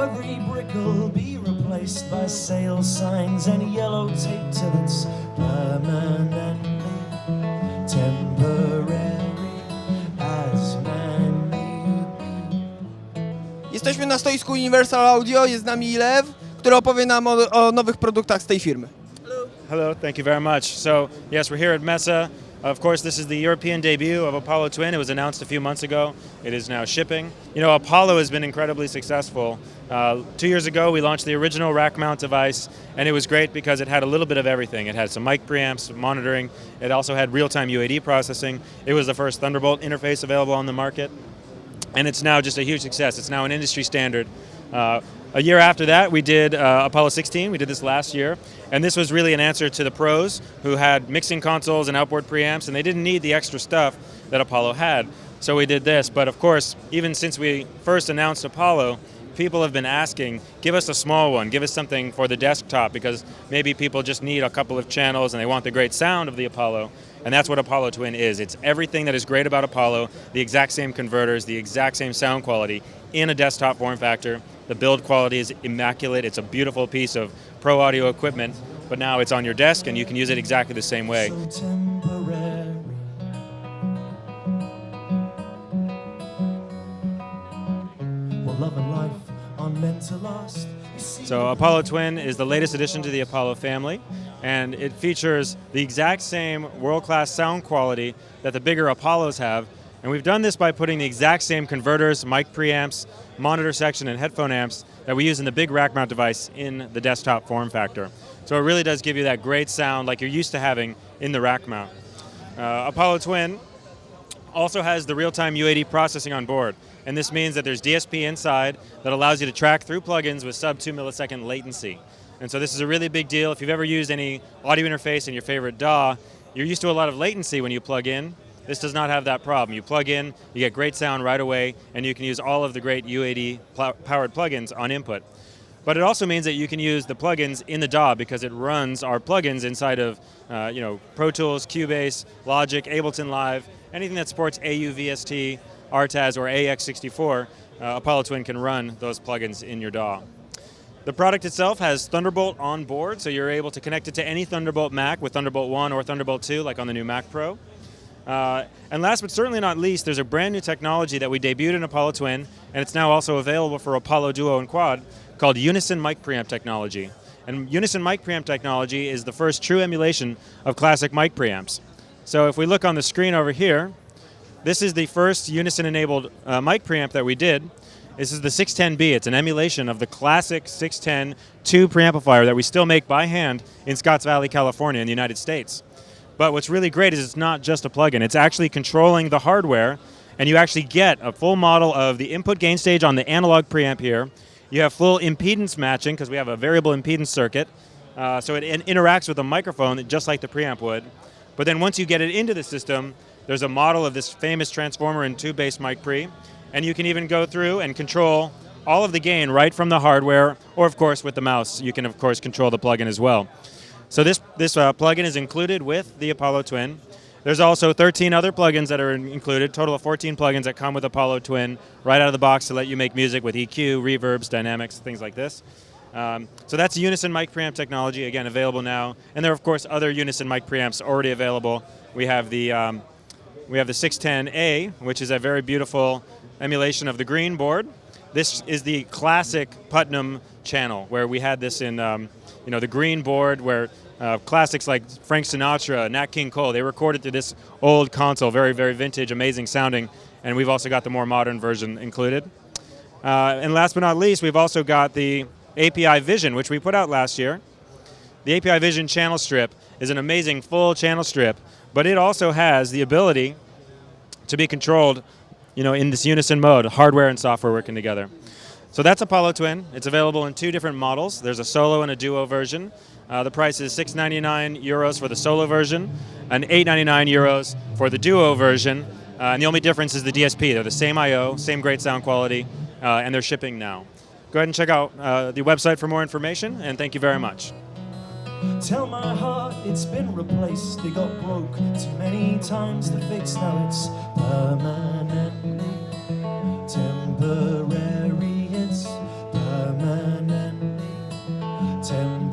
Every brick will be replaced by sale signs and yellow tape till it's permanently temporary as man may be. Jesteśmy na stoisku Universal Audio, jest z nami Lew, który opowie nam o nowych produktach z tej firmy. Hello, thank you very much. So, yes, we're here at Mesa. Of course, this is the European debut of Apollo Twin. It was announced a few months ago. It is now shipping. You know, Apollo has been incredibly successful. 2 years ago, we launched the original rack mount device, and it was great because it had a little bit of everything. It had some mic preamps, monitoring. It also had real-time UAD processing. It was the first Thunderbolt interface available on the market, and it's now just a huge success. It's now an industry standard. A year after that, we did Apollo 16. We did this last year. And this was really an answer to the pros who had mixing consoles and outboard preamps, and they didn't need the extra stuff that Apollo had. So we did this. But of course, even since we first announced Apollo, people have been asking, give us a small one, give us something for the desktop, because maybe people just need a couple of channels and they want the great sound of the Apollo. And that's what Apollo Twin is. It's everything that is great about Apollo, the exact same converters, the exact same sound quality in a desktop form factor. The build quality is immaculate. It's a beautiful piece of pro audio equipment, but now it's on your desk and you can use it exactly the same way. So temporary. Well, love and life aren't meant to last. So Apollo Twin is the latest addition to the Apollo family, and it features the exact same world-class sound quality that the bigger Apollos have. And we've done this by putting the exact same converters, mic preamps, monitor section, and headphone amps that we use in the big rack mount device in the desktop form factor. So it really does give you that great sound like you're used to having in the rack mount. Apollo Twin also has the real-time UAD processing on board. And this means that there's DSP inside that allows you to track through plugins with sub 2 millisecond latency. And so this is a really big deal. If you've ever used any audio interface in your favorite DAW, you're used to a lot of latency when you plug in. This does not have that problem. You plug in, you get great sound right away, and you can use all of the great UAD-powered plugins on input. But it also means that you can use the plugins in the DAW because it runs our plugins inside of Pro Tools, Cubase, Logic, Ableton Live, anything that supports AU, VST, RTAS, or AX64, Apollo Twin can run those plugins in your DAW. The product itself has Thunderbolt on board, so you're able to connect it to any Thunderbolt Mac with Thunderbolt 1 or Thunderbolt 2, like on the new Mac Pro. And last but certainly not least, there's a brand new technology that we debuted in Apollo Twin, and it's now also available for Apollo Duo and Quad, called Unison Mic Preamp technology. And Unison Mic Preamp technology is the first true emulation of classic mic preamps. So if we look on the screen over here, this is the first Unison-enabled mic preamp that we did. This is the 610B. It's an emulation of the classic 610 tube preamplifier that we still make by hand in Scotts Valley, California in the United States. But what's really great is it's not just a plugin. It's actually controlling the hardware, and you actually get a full model of the input gain stage on the analog preamp here. You have full impedance matching because we have a variable impedance circuit, so it interacts with the microphone just like the preamp would. But then once you get it into the system, there's a model of this famous transformer and tube-based mic pre, and you can even go through and control all of the gain right from the hardware, or of course with the mouse, you can of course control the plugin as well. So this plugin is included with the Apollo Twin. There's also 13 other plugins that are included, total of 14 plugins that come with Apollo Twin right out of the box to let you make music with EQ, reverbs, dynamics, things like this. So that's Unison Mic Preamp technology, again available now. And there are of course other Unison Mic Preamps already available. We have the 610A, which is a very beautiful emulation of the green board. This is the classic Putnam channel where we had this in the green board where classics like Frank Sinatra, Nat King Cole, they recorded through this old console, very, very vintage, amazing sounding, and we've also got the more modern version included. And last but not least, we've also got the API Vision, which we put out last year. The API Vision channel strip is an amazing full channel strip, but it also has the ability to be controlled in this unison mode, hardware and software working together. So that's Apollo Twin. It's available in 2 different models. There's a solo and a duo version. The price is €699 for the solo version and €899 for the duo version. And the only difference is the DSP. They're the same I/O, same great sound quality, and they're shipping now. Go ahead and check out the website for more information, and thank you very much. Tell my heart it's been replaced. It got broke too many times to fix. Now it's permanently temporary. It's permanently 10